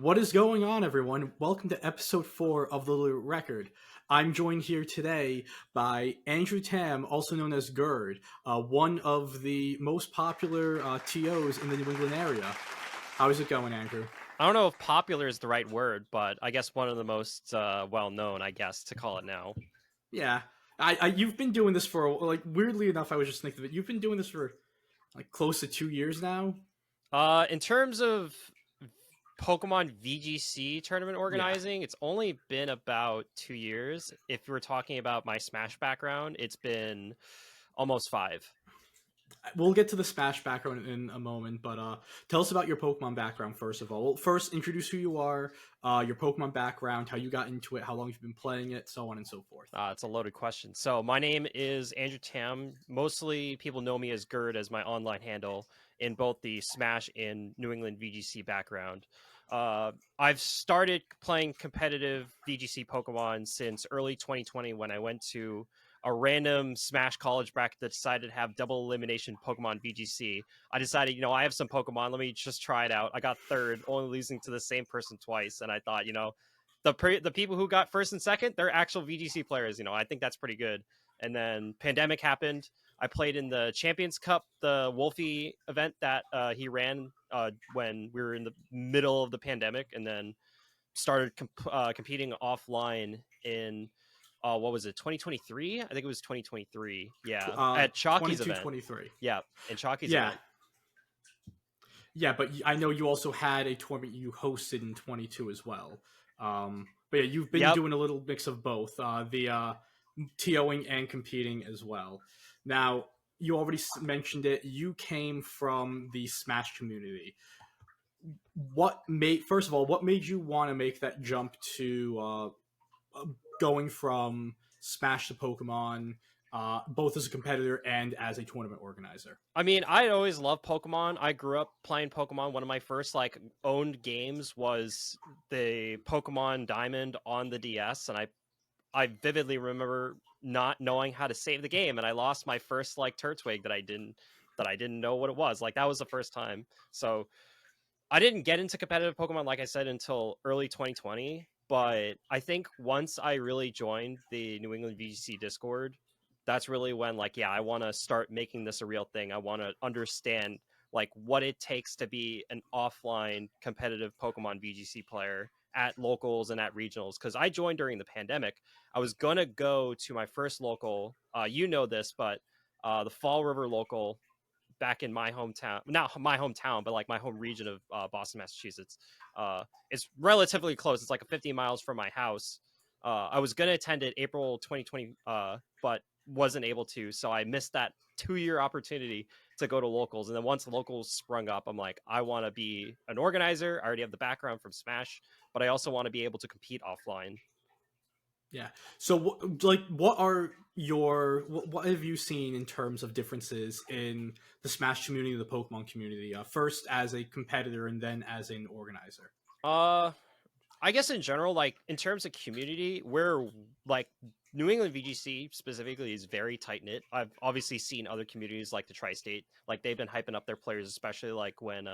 What is going on, everyone? Welcome to episode 4 of the Littleroot Record. I'm joined here today by Andrew Tam, also known as Gerd, one of the most popular TOs in the New England area. How is it going, Andrew? I don't know if popular is the right word, but I guess one of the most well-known, I guess, to call it now. Yeah, you've been doing this for weirdly enough. I was just thinking of it. You've been doing this for like close to 2 years now. In terms of Pokemon VGC tournament Yeah. organizing, it's only been about 2 years. If we're talking about my Smash background, it's been almost 5. We'll get to the Smash background in a moment, but tell us about your Pokemon background first of all. Well, first, introduce who you are, your Pokemon background, how you got into it, how long you've been playing it, so on and so forth. It's a loaded question. So my name is Andrew Tam. Mostly people know me as Gerd as my online handle in both the Smash and New England VGC background. I've started playing competitive VGC Pokemon since early 2020 when I went to a random Smash college bracket that decided to have double elimination Pokemon VGC. I decided, I have some Pokemon. Let me just try it out. I got third, only losing to the same person twice. And I thought, the people who got first and second, they're actual VGC players. I think that's pretty good. And then pandemic happened. I played in the Champions Cup, the Wolfie event that he ran when we were in the middle of the pandemic, and then started competing offline in what was it, 2023? I think it was 2023. Yeah, at Chalky's Twenty-two, event. 23. Yeah, in Chalky's Yeah, event. yeah, but I know you also had a tournament you hosted in 22 as well. But yeah, you've been Yep. doing a little mix of both, the TOing and competing as well. Now, you already mentioned it. You came from the Smash community. First of all, what made you want to make that jump to going from Smash to Pokemon, both as a competitor and as a tournament organizer? I mean, I always loved Pokemon. I grew up playing Pokemon. One of my first owned games was the Pokemon Diamond on the DS, and I vividly remember not knowing how to save the game, and I lost my first Turtwig that I didn't know what it was. Like, that was the first time. So I didn't get into competitive Pokemon, like I said, until early 2020. But I think once I really joined the New England VGC Discord, that's really when, yeah, I want to start making this a real thing. I want to understand what it takes to be an offline competitive Pokemon VGC player at locals and at regionals. Because I joined during the pandemic. I was gonna go to my first local. You know this, but the Fall River local back in my hometown, not my hometown, but my home region of Boston, Massachusetts. It's relatively close. It's like 50 miles from my house. I was going to attend it April 2020, but wasn't able to. So I missed that 2-year opportunity to go to locals. And then once locals sprung up, I'm like, I want to be an organizer. I already have the background from Smash, but I also want to be able to compete offline. Yeah. So, what have you seen in terms of differences in the Smash community and the Pokemon community? First as a competitor and then as an organizer. Uh, I guess in general, in terms of community, we're like New England VGC specifically is very tight knit. I've obviously seen other communities like the Tri-State, they've been hyping up their players, especially when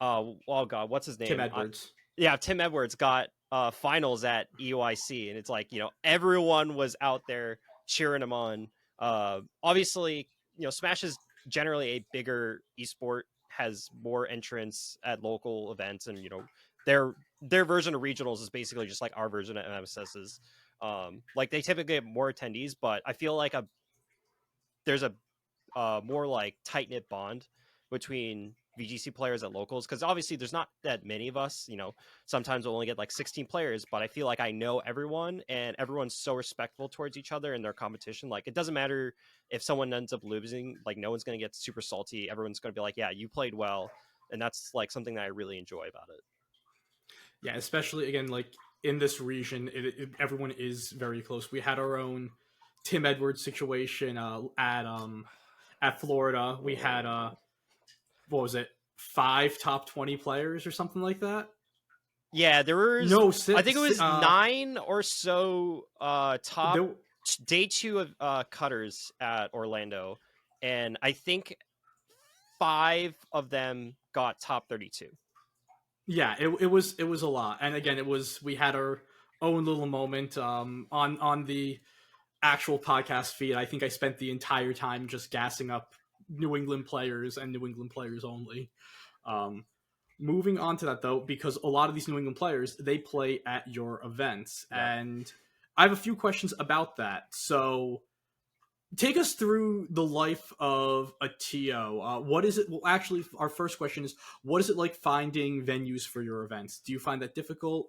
oh god, what's his Tim name? Edwards. Yeah, Tim Edwards got finals at EUIC, and it's everyone was out there cheering him on. Obviously, Smash is generally a bigger esport, has more entrants at local events, and their version of regionals is basically just like our version of MSS's. They typically have more attendees, but I feel like there's a more tight knit bond between VGC players at locals, because obviously there's not that many of us. Sometimes we'll only get 16 players, but I feel like I know everyone, and everyone's so respectful towards each other in their competition. It doesn't matter if someone ends up losing, no one's going to get super salty. Everyone's going to be like, yeah, you played well. And that's something that I really enjoy about it. Yeah, especially again in this region, everyone is very close. We had our own Tim Edwards situation at Florida. We had what was it, 5 top 20 players or something like that. Yeah, there was, No, I think it six. was 9 or so top There, day 2 of cutters at Orlando, and I think 5 of them got top 32. Yeah, it was a lot, and again, we had our own little moment on the actual podcast feed. I think I spent the entire time just gassing up New England players and New England players only. Um, Moving on to that though, because a lot of these New England players they play at your events, Yep. and I have a few questions about that. So take us through the life of a TO. What is it? Well, actually, our first question is, what is it like finding venues for your events? Do you find that difficult?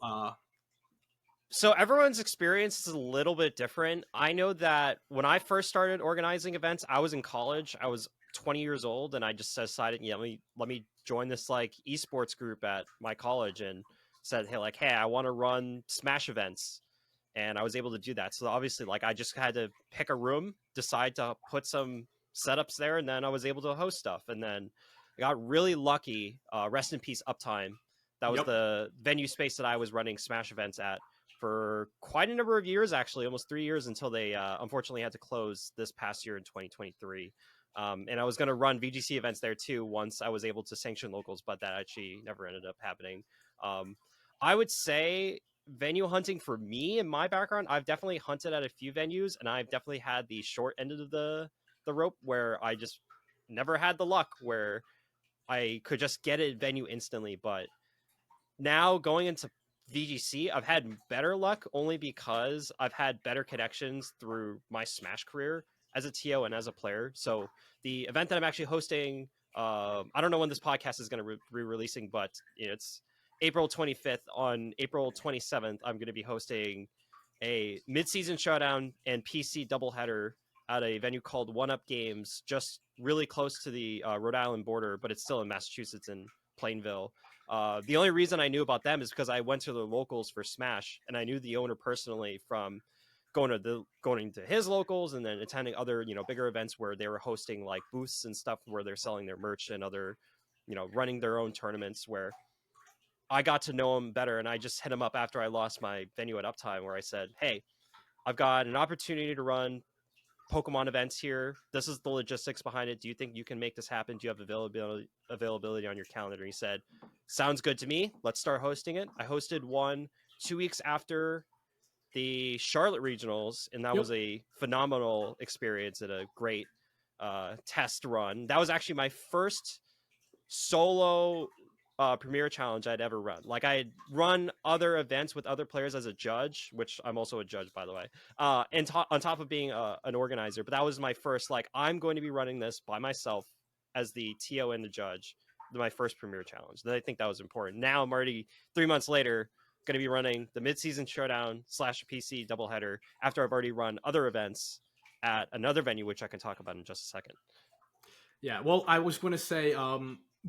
So everyone's experience is a little bit different. I know that when I first started organizing events, I was in college. I was 20 years old, and I just decided, yeah, let me join this like esports group at my college, and said, hey, I want to run Smash events, and I was able to do that. So obviously, like, I just had to pick a room, decide to put some setups there, and then I was able to host stuff. And then I got really lucky. Rest in peace, Uptime. That was Yep. the venue space that I was running Smash events at for quite a number of years, actually, almost 3 years, until they unfortunately had to close this past year in 2023. And I was going to run VGC events there too once I was able to sanction locals, but that actually never ended up happening. Um, I would say venue hunting for me in my background, I've definitely hunted at a few venues, and I've definitely had the short end of the rope where I just never had the luck where I could just get a venue instantly. But now going into VGC, I've had better luck only because I've had better connections through my Smash career as a TO and as a player. So the event that I'm actually hosting, I don't know when this podcast is going to be releasing, but it's April 25th. On April 27th, I'm going to be hosting a mid-season showdown and PC doubleheader at a venue called One Up Games, just really close to the Rhode Island border, but it's still in Massachusetts in Plainville. The only reason I knew about them is because I went to the locals for Smash, and I knew the owner personally from going to his locals and then attending other bigger events where they were hosting like booths and stuff where they're selling their merch and other running their own tournaments where I got to know him better. And I just hit him up after I lost my venue at Uptime where I said, hey, I've got an opportunity to run Pokemon events here. This is the logistics behind it. Do you think you can make this happen? Do you have availability on your calendar? And he said, sounds good to me. Let's start hosting it. I hosted one 2 weeks after the Charlotte regionals, and that Yep. was a phenomenal experience and a great test run. That was actually my first solo premier challenge I'd ever run. Like, I had run other events with other players as a judge, which I'm also a judge, by the way, and on top of being an organizer. But that was my first, like, I'm going to be running this by myself as the TO and the judge, my first premier challenge. And I think that was important. Now I'm already 3 months later going to be running the mid-season showdown / PC doubleheader after I've already run other events at another venue, which I can talk about in just a second. Yeah, well, I was going to say,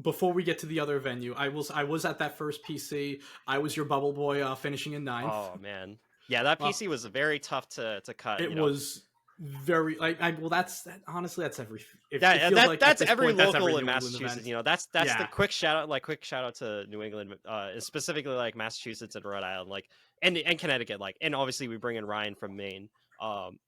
before we get to the other venue, I was at that first PC. I was your bubble boy, finishing in ninth. Oh man, yeah, that PC was very tough to cut. It was very well. Honestly, that's every. It feels like at That's this every point, that's local every in New England Massachusetts. event. That's Yeah. the quick shout out, to New England, specifically like Massachusetts and Rhode Island, like and Connecticut, like, and obviously we bring in Ryan from Maine.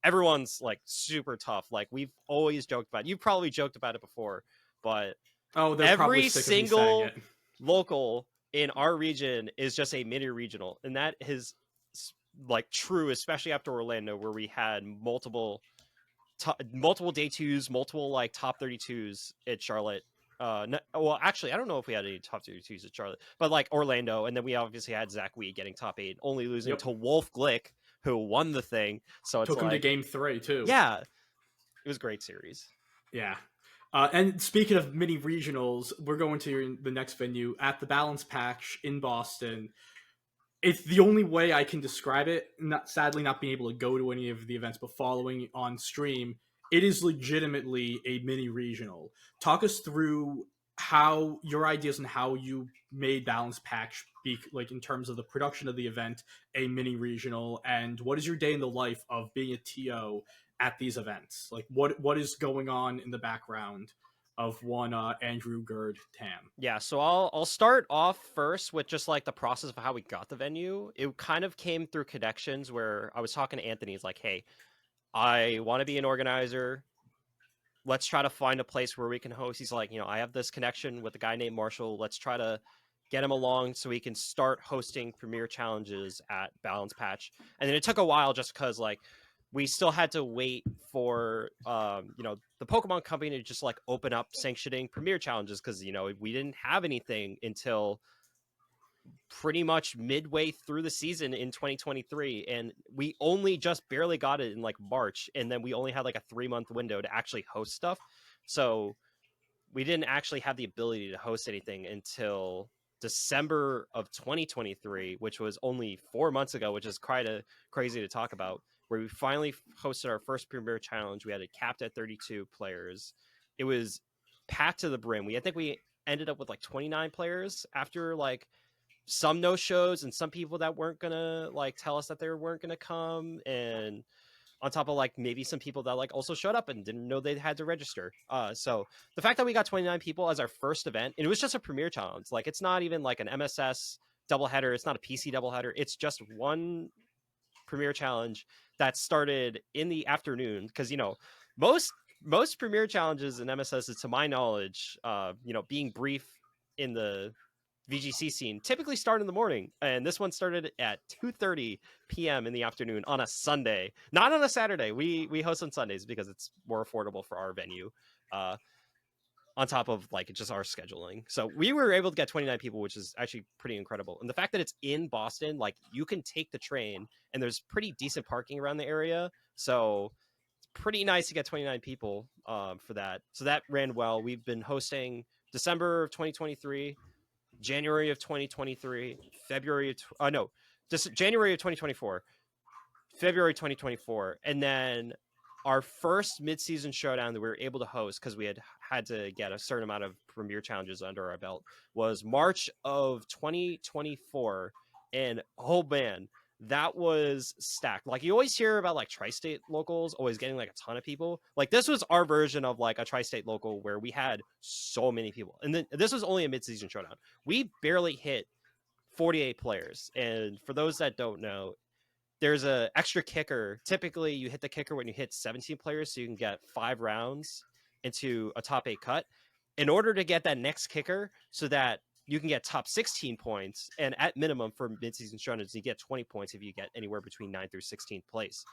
Everyone's like super tough. Like, we've always joked about. You've probably joked about it before, but Oh, they're probably every sick of me saying single it. local in our region is just a mini regional, and that is like true, especially after Orlando, where we had multiple day twos, multiple like top 32s at Charlotte. Well, actually, I don't know if we had any top 32s at Charlotte, but like Orlando, and then we obviously had Zach Wee getting top 8, only losing Yep. to Wolf Glick, who won the thing. So it's Took him to like, game 3 too. yeah, it was a great series. Yeah. And speaking of mini regionals, we're going to the next venue at the Balance Patch in Boston. It's the only way I can describe it. Sadly, not being able to go to any of the events, but following on stream, it is legitimately a mini regional. Talk us through how your ideas and how you made Balance Patch be like in terms of the production of the event, a mini regional, and what is your day in the life of being a TO at these events? Like what is going on in the background of one Andrew Gerd Tam? Yeah, so I'll start off first with just like the process of how we got the venue. It kind of came through connections where I was talking to Anthony. He's like, hey, I want to be an organizer. Let's try to find a place where we can host. He's like, I have this connection with a guy named Marshall. Let's try to get him along so we can start hosting premier challenges at Balance Patch. And then it took a while just because like we still had to wait for the Pokemon company to just like open up sanctioning premier challenges, because we didn't have anything until pretty much midway through the season in 2023, and we only just barely got it in like March, and then we only had like a 3-month window to actually host stuff. So we didn't actually have the ability to host anything until December of 2023, which was only 4 months ago, which is kind of crazy to talk about, where we finally hosted our first Premier Challenge. We had it capped at 32 players. It was packed to the brim. I think we ended up with like 29 players after like some no shows and some people that weren't gonna like tell us that they weren't gonna come, and on top of like maybe some people that like also showed up and didn't know they had to register. So the fact that we got 29 people as our first event, and it was just a premiere challenge, like it's not even like an MSS doubleheader, it's not a PC doubleheader, it's just one premiere challenge that started in the afternoon, because most premiere challenges in MSS is, to my knowledge, being brief in the VGC scene, typically start in the morning, and this one started at 2:30 p.m. in the afternoon on a Sunday, not on a Saturday. We host on Sundays because it's more affordable for our venue, on top of like just our scheduling. So we were able to get 29 people, which is actually pretty incredible. And the fact that it's in Boston, like you can take the train and there's pretty decent parking around the area, so it's pretty nice to get 29 people for that. So that ran well. We've been hosting December of 2023, January of 2023, January of 2024, February 2024, and then our first mid-season showdown that we were able to host, because we had to get a certain amount of premier challenges under our belt, was March of 2024. And oh man, that was stacked. Like you always hear about like tri-state locals always getting like a ton of people. Like this was our version of like a tri-state local where we had so many people. And then this was only a mid-season showdown. We barely hit 48 players. And for those that don't know, there's a extra kicker. Typically you hit the kicker when you hit 17 players, so you can get 5 rounds into a top 8 cut. In order to get that next kicker so that you can get top 16 points, and at minimum for mid-season showdowns, you get 20 points if you get anywhere between 9th through 16th place.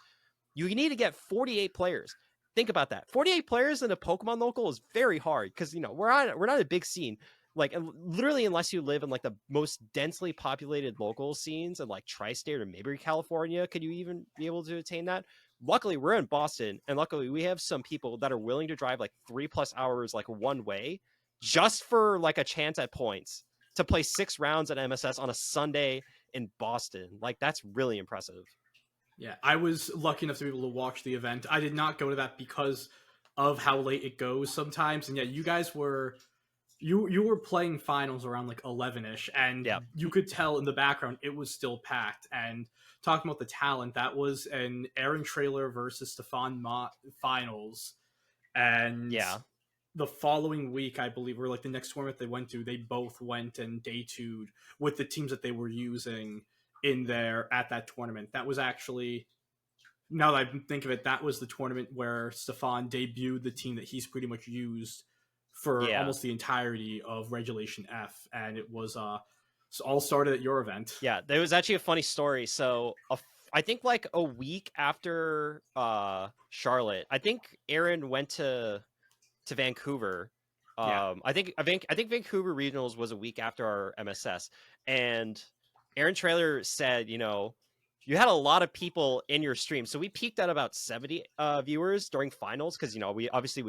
You need to get 48 players. Think about that. 48 players in a Pokemon local is very hard, because we're not a big scene. Like literally, unless you live in like the most densely populated local scenes in like tri-state or maybe California, could you even be able to attain that? Luckily, we're in Boston, and luckily we have some people that are willing to drive like 3+ hours like one way just for like a chance at points to play 6 rounds at MSS on a Sunday in Boston. Like that's really impressive. Yeah, I was lucky enough to be able to watch the event. I did not go to that because of how late it goes sometimes. And yeah, you guys were you were playing finals around like 11ish, and Yeah. you could tell in the background it was still packed. And talking about the talent, that was an Aaron Trailer versus Stefan Mott finals, and Yeah. the following week, I believe, or like the next tournament they went to, they both went and day two'd with the teams that they were using in there at that tournament. That was actually, now that I think of it, that was the tournament where Stefan debuted the team that he's pretty much used for Yeah. almost the entirety of Regulation F, and it was all started at your event. Yeah, there was actually a funny story. So I think like a week after Charlotte, I think Aaron went to Vancouver. Yeah. I think Vancouver Regionals was a week after our MSS, and Aaron Trailer said, you had a lot of people in your stream, so we peaked at about 70 viewers during finals, because we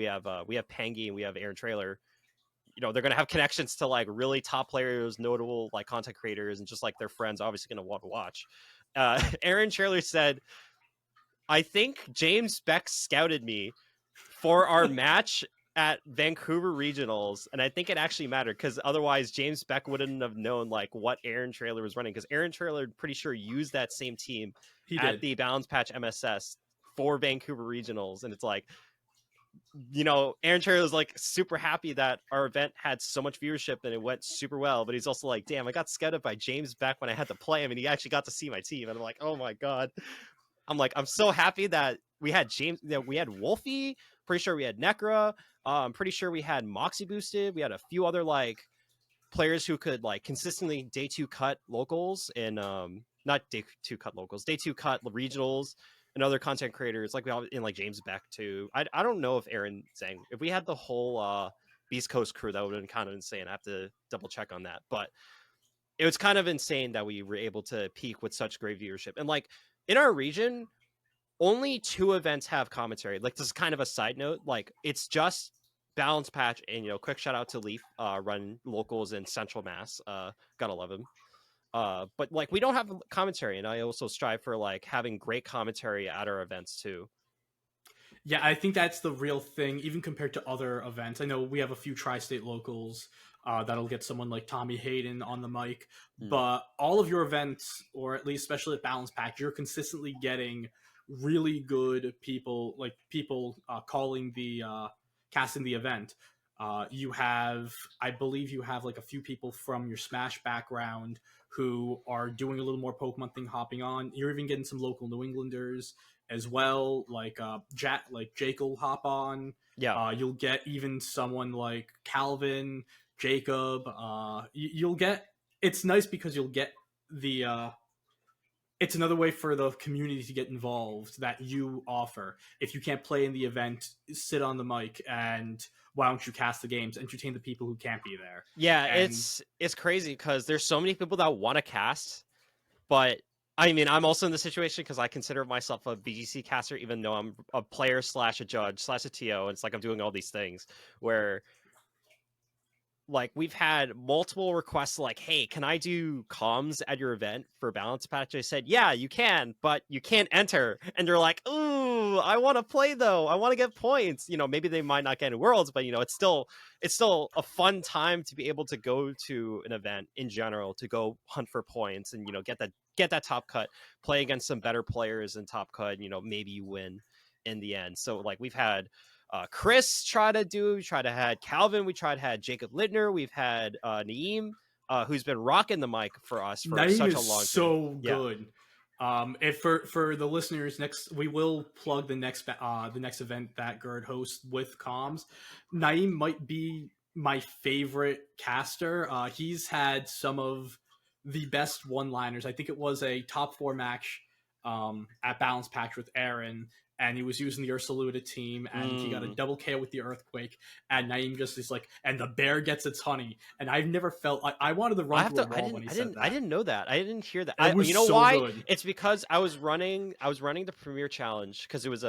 have Pangy and we have Aaron Trailer. They're going to have connections to like really top players, notable like content creators, and just like their friends obviously going to want to watch. Aaron Trailer said, I think James Beck scouted me for our match at Vancouver Regionals, and I think it actually mattered, because otherwise James Beck wouldn't have known like what Aaron Trailer was running, because Aaron Trailer, pretty sure, used that same team at the Balance Patch MSS for Vancouver Regionals. And it's like, Aaron Trailer was like super happy that our event had so much viewership and it went super well, but he's also like, damn, I got scouted by James Beck when I had to play him, and he actually got to see my team. And I'm like, oh my god. I'm so happy that we had we had Wolfie, pretty sure we had Necra, I'm pretty sure we had Moxie boosted, we had a few other like players who could like consistently day 2 cut locals and not day 2 cut locals, day 2 cut regionals and other content creators like we have in like James Beck too. I don't know if Aaron Zhang, if we had the whole Beast Coast crew, that would have been kind of insane. I have to double check on that, but it was kind of insane that we were able to peak with such great viewership. And like in our region, only 2 events have commentary. Like this is kind of a side note. Like it's just Balance Patch and quick shout out to Leaf, run locals in Central Mass. Gotta love him. But like we don't have commentary, and I also strive for like having great commentary at our events too. Yeah, I think that's the real thing, even compared to other events. I know we have a few tri-state locals that'll get someone like Tommy Hayden on the mic, but all of your events, or at least especially at Balance Pack, you're consistently getting really good people, like people calling the casting the event. You have, I believe, you have like a few people from your Smash background who are doing a little more Pokemon thing, hopping on. You're even getting some local New Englanders as well, like Jake will hop on. Yeah. You'll get even someone like Calvin, Jacob. You'll get. It's nice because you'll get the. It's another way for the community to get involved that you offer. If you can't play in the event, sit on the mic and why don't you cast the games, entertain the people who can't be there. Yeah, And it's crazy because there's so many people that want to cast, but I mean, I'm also in the situation because I consider myself a BGC caster, even though I'm a player slash a judge slash a TO. It's like I'm doing all these things where like we've had multiple requests like, hey, can I do comms at your event for Balance Patch? I said, yeah, you can, but you can't enter. And they're like, ooh, I want to play though. I want to get points. Maybe they might not get into Worlds, but it's still a fun time to be able to go to an event in general, to go hunt for points and get that top cut, play against some better players in top cut, maybe you win in the end. So like we've had Chris we tried to had Calvin, we tried to had Jacob Littner, we've had Naeem, who's been rocking the mic for us for Naeem such a is long time. so good. If for the listeners, we will plug the next event that Gerd hosts with comms. Naeem might be my favorite caster. He's had some of the best one-liners. I think it was a top 4 match at Balance Patch with Aaron, and he was using the Ursaluda team, and he got a double KO with the Earthquake, and Naeem just is like, and the bear gets its honey. And I've never felt, I wanted to run through a wall when he said that. I didn't know that. I didn't hear that. It was you know so why? good. It's because I was running the Premier Challenge because it was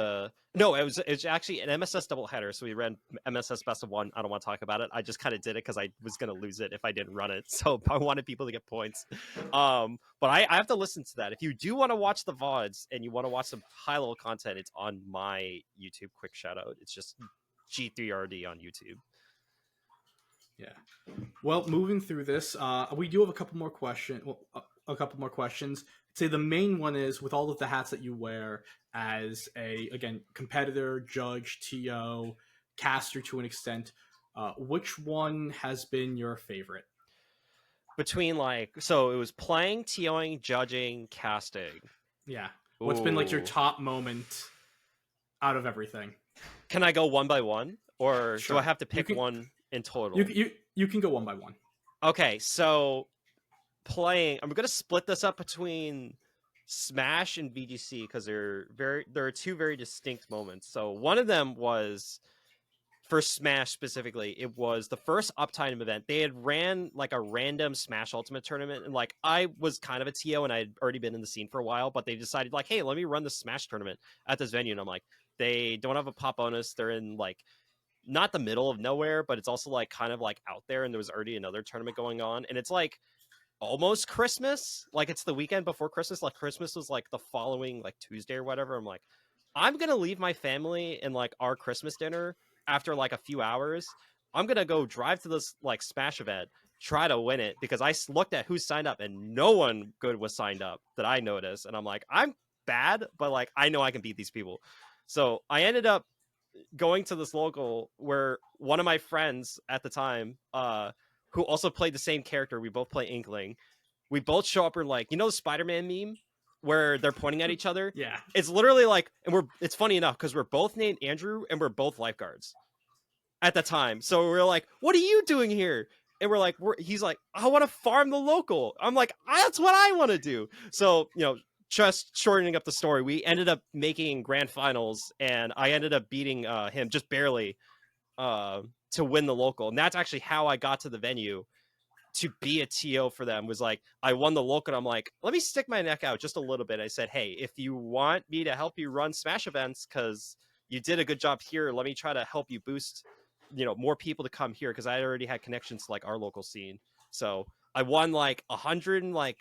it was actually an MSS doubleheader. So we ran MSS Best of 1. I don't want to talk about it. I just kind of did it because I was going to lose it if I didn't run it. So I wanted people to get points. But I have to listen to that. If you do want to watch the VODs and you want to watch some high level content, it's on my YouTube. Quick shout out. It's just G3RD on YouTube. Yeah. Well, moving through this, we do have a couple more questions. Well, a couple more questions. I'd say the main one is, with all of the hats that you wear as a, again, competitor, judge, TO, caster to an extent, which one has been your favorite? Between so it was playing, TOing, judging, casting. Yeah. What's been like your top moment out of everything? Can I go one by one, or Sure. do I have to pick one in total? You can go one by one. Okay, so playing, I'm gonna split this up between Smash and VGC because there are 2 very distinct moments. So one of them was for Smash specifically. It was the first Uptime event. They had ran like a random Smash Ultimate tournament, and like I was kind of a TO and I had already been in the scene for a while, but they decided like, hey, let me run the Smash tournament at this venue, and I'm like, they don't have a pop bonus. They're in like not the middle of nowhere, but it's also like kind of like out there, and there was already another tournament going on, and it's like almost Christmas, like it's the weekend before Christmas. Like Christmas was like the following like Tuesday or whatever. I'm like, I'm gonna leave my family and like our Christmas dinner after like a few hours. I'm gonna go drive to this like Smash event, try to win it, because I looked at who signed up and no one good was signed up that I noticed, and I'm like, I'm bad, but like I know I can beat these people. So I ended up going to this local where one of my friends at the time, who also played the same character, we both play Inkling, we both show up and like, the Spider-Man meme where they're pointing at each other? Yeah. It's literally like, and it's funny enough because we're both named Andrew and we're both lifeguards at the time. So we're like, what are you doing here? and he's like, I want to farm the local. I'm like, that's what I want to do. So, just shortening up the story, we ended up making grand finals, and I ended up beating him just barely to win the local. And that's actually how I got to the venue to be a TO for them. Was like, I won the local, and I'm like, let me stick my neck out just a little bit. I said, hey, if you want me to help you run Smash events, because you did a good job here, let me try to help you boost more people to come here, because I already had connections to like our local scene. So I won like $110.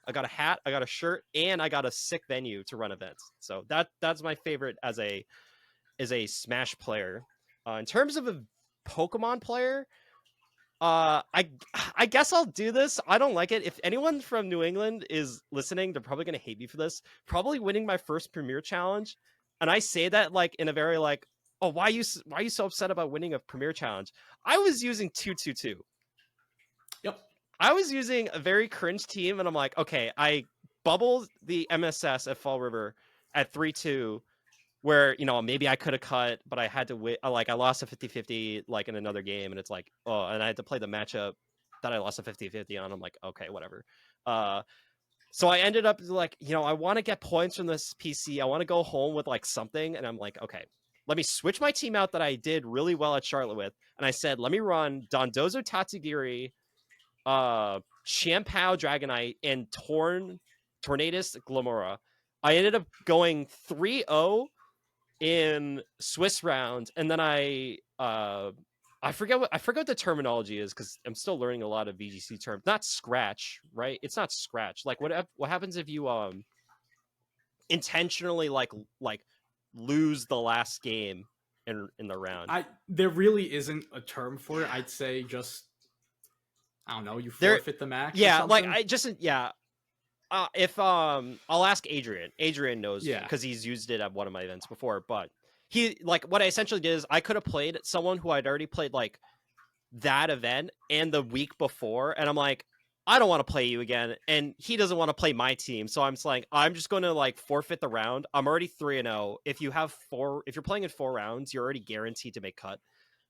I got a hat, I got a shirt, and I got a sick venue to run events. So that's my favorite as a Smash player. In terms of a Pokemon player, I guess I'll do this. I don't like it. If anyone from New England is listening, they're probably gonna hate me for this. Probably winning my first Premier Challenge, and I say that like in a very like, oh, why are you so upset about winning a Premier Challenge? I was using 222. Yep. I was using a very cringe team, and I'm like, okay, I bubbled the MSS at Fall River at 3-2, where maybe I could have cut, but I had to win. Like, I lost a 50-50 like in another game, and it's like, oh, and I had to play the matchup that I lost a 50-50 on. I'm like, okay, whatever. So I ended up like, I want to get points from this PC. I want to go home with like something, and I'm like, okay, let me switch my team out that I did really well at Charlotte with, and I said, let me run Dondozo Tatsugiri, Champao Dragonite, and Tornadus Glamora. I ended up going 3-0 in Swiss round, and then I forget what the terminology is, because I'm still learning a lot of VGC terms. Not scratch, right? It's not scratch. Like what happens if you intentionally like lose the last game in the round? There really isn't a term for it. I'd say just, I don't know, you forfeit the match. Yeah, or something. like I just if I'll ask Adrian. Adrian knows, because he's used it at one of my events before. But he, like, what I essentially did is I could have played someone who I'd already played like that event and the week before, and I'm like, I don't want to play you again, and he doesn't want to play my team, so I'm just like, I'm just going to like forfeit the round. I'm already 3-0. If you're playing in 4 rounds, you're already guaranteed to make cut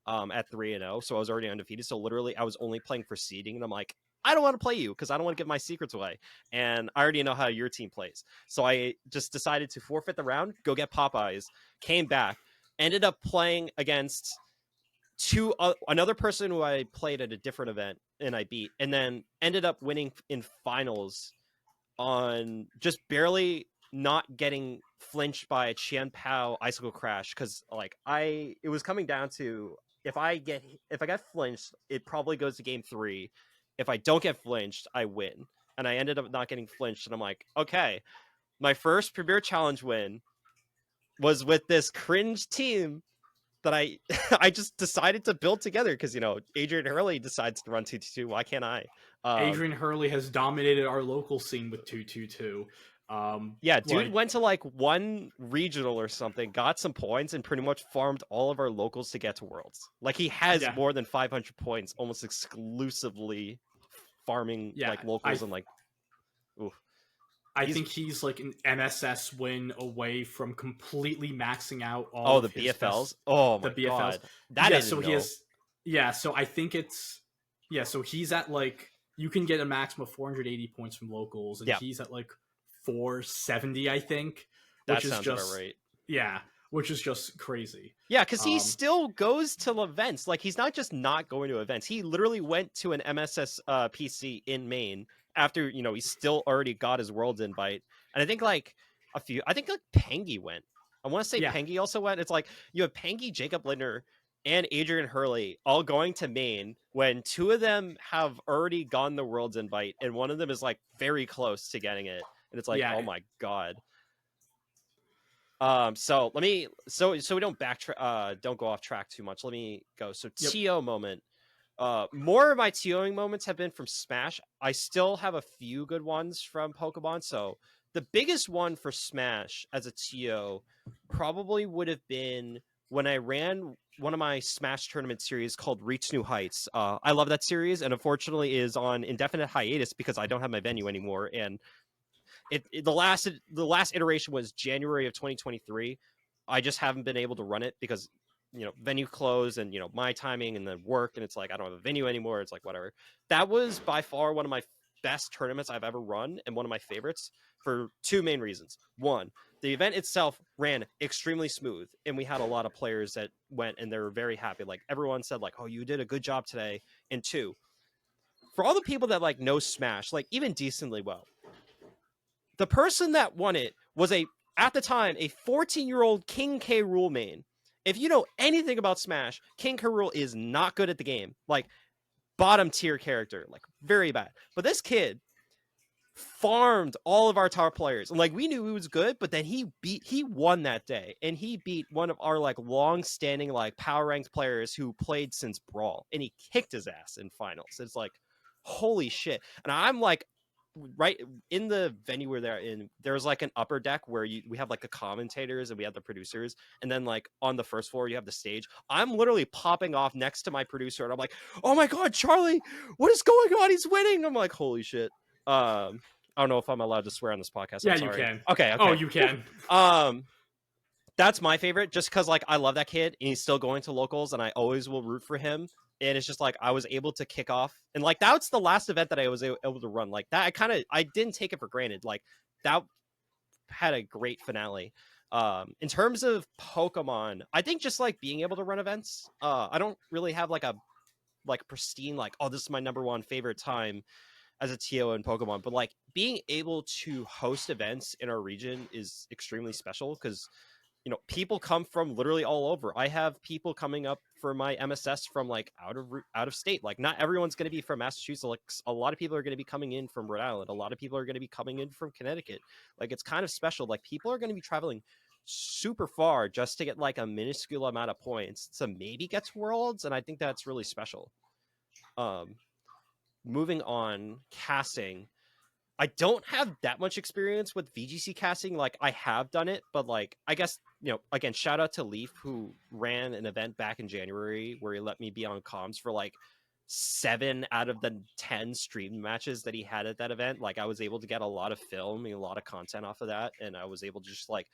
at 3-0. So I was already undefeated. So literally, I was only playing for seeding, and I'm like, I don't want to play you because I don't want to give my secrets away, and I already know how your team plays. So I just decided to forfeit the round, go get Popeyes, came back, ended up playing against another person who I played at a different event and I beat, and then ended up winning in finals on just barely not getting flinched by a Qian Pao Icicle Crash, because like it was coming down to, if I get flinched, it probably goes to game 3. If I don't get flinched, I win. And I ended up not getting flinched, and I'm like, okay, my first Premier Challenge win was with this cringe team that I I just decided to build together, because Adrian Hurley decides to run 222. Why can't I? Adrian Hurley has dominated our local scene with 222. Yeah, dude went to like one regional or something, got some points, and pretty much farmed all of our locals to get to Worlds. Like, he has more than 500 points, almost exclusively farming like locals and like, oof. I think he's like an MSS win away from completely maxing out all the of his BFLs. The BFLs. God, that so he has. Yeah, so I think it's so he's at like, you can get a maximum of 480 points from locals, and he's at like 470, I think. That sounds about right. Yeah, which is just crazy. Yeah, because he still goes to events. Like, he's not just not going to events. He literally went to an MSS PC in Maine after, he still already got his Worlds invite. And I think like Pengy went. I want to say Pengy also went. It's like, you have Pengy, Jacob Lindner, and Adrian Hurley all going to Maine when 2 of them have already gotten the Worlds invite, and one of them is like very close to getting it. And it's like, oh my God. So let me, so we don't don't go off track too much. Let me go. So TO moment. More of my TOing moments have been from Smash. I still have a few good ones from Pokemon. So the biggest one for Smash as a TO probably would have been when I ran one of my Smash tournament series called Reach New Heights. I love that series, and unfortunately is on indefinite hiatus because I don't have my venue anymore. And the last iteration was January of 2023. I just haven't been able to run it because venue closed and my timing and then work, and it's like I don't have a venue anymore. It's like whatever. That was by far one of my best tournaments I've ever run, and one of my favorites for two main reasons. One, the event itself ran extremely smooth, and we had a lot of players that went and they were very happy. Like everyone said, like, "Oh, you did a good job today." And two, for all the people that like know Smash, like even decently well, the person that won it was at the time a 14-year-old King K. Rool main. If you know anything about Smash, King K. Rool is not good at the game. Like bottom tier character, like very bad. But this kid farmed all of our top players, and like we knew he was good, but then he won that day, and he beat one of our like long-standing like power ranked players who played since Brawl, and he kicked his ass in finals. It's like holy shit. And I'm like right in the venue where they're in, there's like an upper deck where we have like the commentators and we have the producers, and then like on the first floor you have the stage. I'm literally popping off next to my producer, and I'm like, oh my god, Charlie, what is going on? He's winning. I'm like, holy shit. I don't know if I'm allowed to swear on this podcast. Yeah, I'm sorry. you can. Okay. Oh, you can. That's my favorite, just because like I love that kid and he's still going to locals, and I always will root for him. And it's just like I was able to kick off, and like that's the last event that I was able to run like that. I didn't take it for granted. Like that had a great finale. In terms of Pokemon, I think just like being able to run events, I don't really have like a pristine like, oh, this is my number one favorite time as a TO in Pokemon, but like being able to host events in our region is extremely special because people come from literally all over. I have people coming up for my MSS from like out of state. Like not everyone's going to be from Massachusetts. Like a lot of people are going to be coming in from Rhode Island. A lot of people are going to be coming in from Connecticut. Like it's kind of special. Like people are going to be traveling super far just to get like a minuscule amount of points to maybe get to Worlds, and I think that's really special. Moving on, casting. I don't have that much experience with VGC casting. Like I have done it, but like I guess again, shout out to Leaf who ran an event back in January where he let me be on comms for like 7 out of the 10 stream matches that he had at that event. Like I was able to get a lot of film and a lot of content off of that, and I was able to just like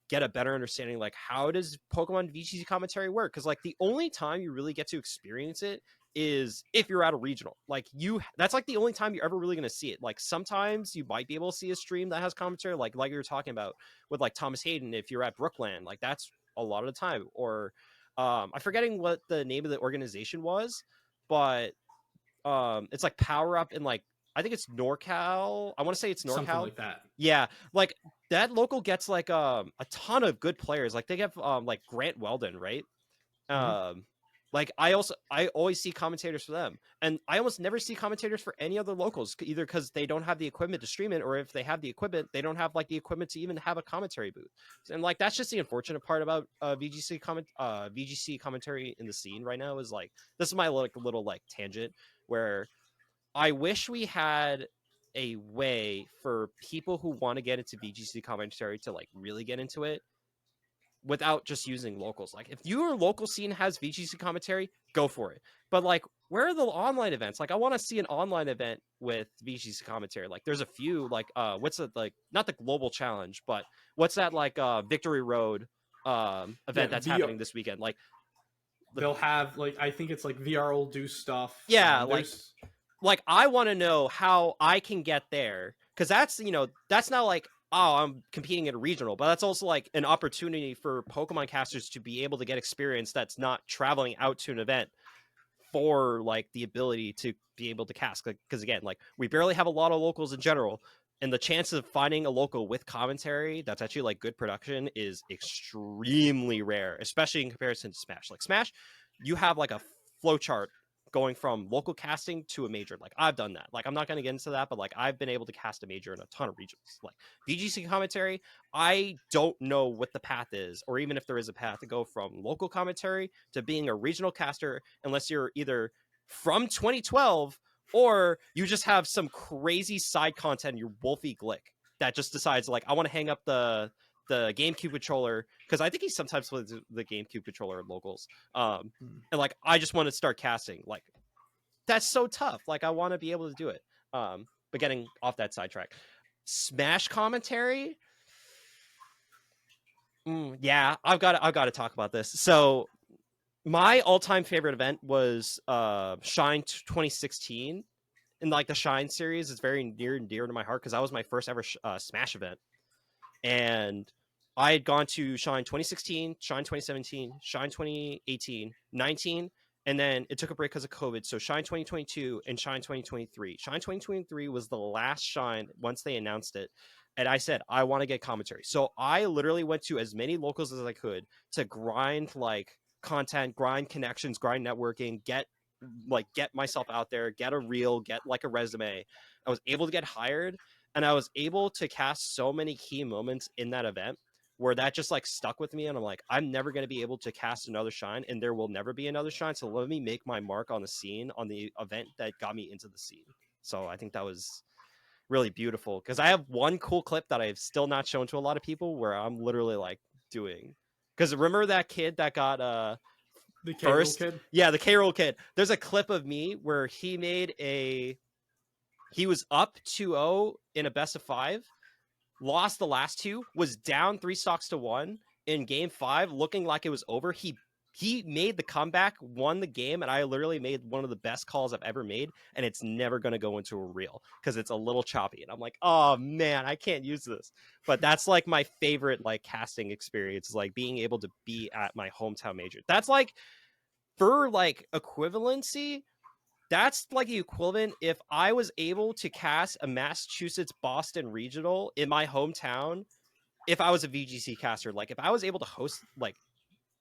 get a better understanding like how does Pokemon VGC commentary work, because like the only time you really get to experience it is if you're at a regional. Like that's like the only time you're ever really going to see it. Like sometimes you might be able to see a stream that has commentary, like you were talking about with like Thomas Hayden if you're at Brookland. Like that's a lot of the time. Or I'm forgetting what the name of the organization was, but it's like Power Up in like I think it's NorCal. I want to say it's NorCal. Something like that. Yeah, like that local gets like a ton of good players. Like they have like Grant Weldon, right? Mm-hmm. Like I always see commentators for them, and I almost never see commentators for any other locals, either because they don't have the equipment to stream it, or if they have the equipment, they don't have like the equipment to even have a commentary booth. And like that's just the unfortunate part about VGC commentary in the scene right now is like this is my like little like tangent where I wish we had a way for people who want to get into VGC commentary to like really get into it without just using locals. Like if your local scene has VGC commentary, go for it. But like where are the online events? Like I want to see an online event with VGC commentary. Like there's a few like what's it like, not the global challenge, but what's that like Victory Road event that's happening this weekend? Like they'll have like I think it's like VR will do stuff. Yeah, like I want to know how I can get there, because that's that's not like, oh, I'm competing at a regional, but that's also like an opportunity for Pokemon casters to be able to get experience that's not traveling out to an event for like the ability to be able to cast. Because again, like we barely have a lot of locals in general, and the chance of finding a local with commentary that's actually like good production is extremely rare, especially in comparison to Smash. Like Smash, you have like a flowchart going from local casting to a major. Like I've done that. Like I'm not going to get into that, but like I've been able to cast a major in a ton of regions. Like VGC commentary, I don't know what the path is, or even if there is a path to go from local commentary to being a regional caster, unless you're either from 2012 or you just have some crazy side content, you're Wolfie Glick that just decides like I want to hang up the GameCube controller, because I think he sometimes plays the GameCube controller at locals. And like I just want to start casting. Like that's so tough. Like I want to be able to do it. But getting off that sidetrack, Smash commentary. Yeah, I've got to talk about this. So My all-time favorite event was Shine 2016. And like the Shine series is very near and dear to my heart because that was my first ever Smash event. And I had gone to Shine 2016, Shine 2017, Shine 2018, 19, and then it took a break because of COVID. So Shine 2022 and Shine 2023. Shine 2023 was the last Shine once they announced it. And I said, I want to get commentary. So I literally went to as many locals as I could to grind like content, grind connections, grind networking, get myself out there, get a reel, get like a resume. I was able to get hired, and I was able to cast so many key moments in that event where that just like stuck with me. And I'm like, I'm never going to be able to cast another Shine, and there will never be another Shine. So let me make my mark on the scene, on the event that got me into the scene. So I think that was really beautiful because I have one cool clip that I've still not shown to a lot of people where I'm literally like doing. Because remember that kid that got The K-Roll first? kid? Yeah, the K-Roll kid. There's a clip of me where he was up 2-0 in a best of 5, lost the last 2, was down 3 stocks to 1 in game 5, looking like it was over. He made the comeback, won the game, and I literally made one of the best calls I've ever made, and it's never going to go into a reel because it's a little choppy. And I'm like, oh man, I can't use this. But that's like my favorite like casting experience, is like being able to be at my hometown major. That's like, for like equivalency, that's like the equivalent if I was able to cast a Massachusetts Boston regional in my hometown. If I was a VGC caster, like if I was able to host, like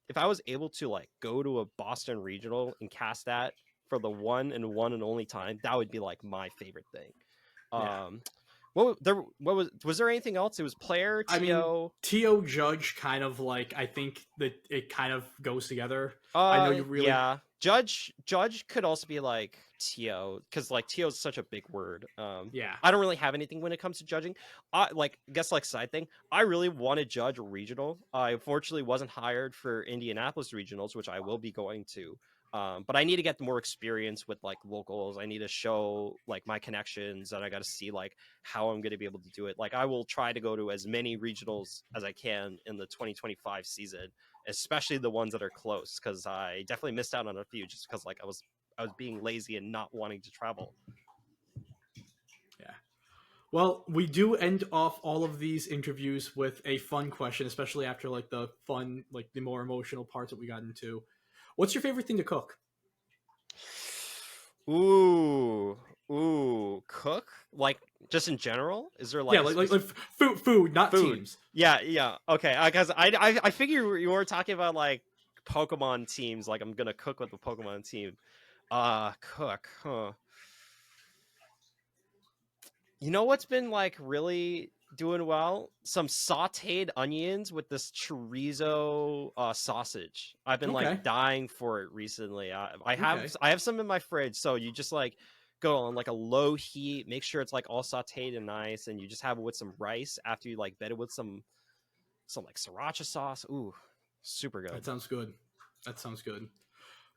if I was able to like go to a Boston regional and cast that for the one and only time, that would be like my favorite thing. Yeah. What was there anything else? It was player, I mean, TO. TO Judge kind of like, I think that it kind of goes together. I know you really. Yeah. Judge could also be like TO, because like TO is such a big word. Yeah. I don't really have anything when it comes to judging. I like, guess like side thing. I really want to judge a regional. I unfortunately wasn't hired for Indianapolis regionals, which I will be going to. But I need to get more experience with like locals. I need to show like my connections, and I got to see like how I'm going to be able to do it. Like I will try to go to as many regionals as I can in the 2025 season, especially the ones that are close, because I definitely missed out on a few just because like I was being lazy and not wanting to travel. Yeah. Well, we do end off all of these interviews with a fun question, especially after like the fun, like the more emotional parts that we got into. What's your favorite thing to cook? Ooh, cook, like just in general. Is there Yeah, like a like specific food, not food? teams. Yeah. Okay, because I figure you were talking about like Pokemon teams. Like I'm gonna cook with the Pokemon team. Cook, huh? You know what's been like really doing well? Some sautéed onions with this chorizo sausage. I've been Okay. like dying for it recently. Okay. I have some in my fridge, so you just like go on like a low heat, make sure it's like all sautéed and nice, and you just have it with some rice after you like bed it with some like sriracha sauce. Ooh, super good. That sounds good. That sounds good.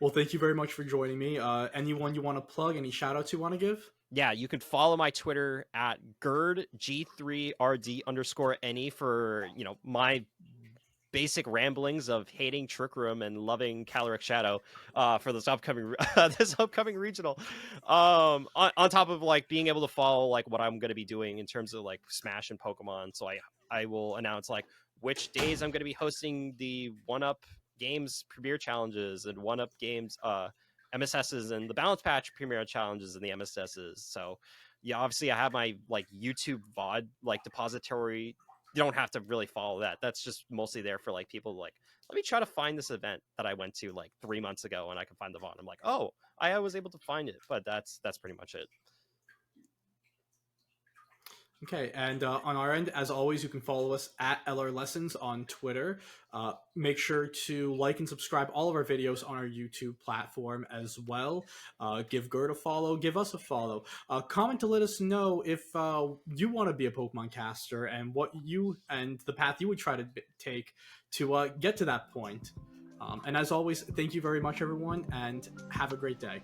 Well, thank you very much for joining me. Anyone you want to plug? Any shout outs you want to give? Yeah, you can follow my Twitter at GerdG3RD_NE for, you know, my basic ramblings of hating Trick Room and loving Caloric Shadow for this upcoming this upcoming regional. On top of like being able to follow like what I'm going to be doing in terms of like Smash and Pokemon. So I will announce like which days I'm going to be hosting the One Up Games Premier Challenges and One Up Games MSSs and the Balance Patch Premier Challenges and the MSSs. So yeah, obviously I have my like YouTube VOD like depository. You don't have to really follow that. That's just mostly there for like people like, let me try to find this event that I went to like 3 months ago and I can find the VOD. I'm like, oh, I was able to find it. But that's pretty much it. Okay, and on our end, as always, you can follow us at LR Lessons on Twitter. Make sure to like and subscribe all of our videos on our YouTube platform as well. Give Gert a follow, give us a follow. Comment to let us know if you want to be a Pokemon caster and what you and the path you would try to take to get to that point. And as always, thank you very much, everyone, and have a great day.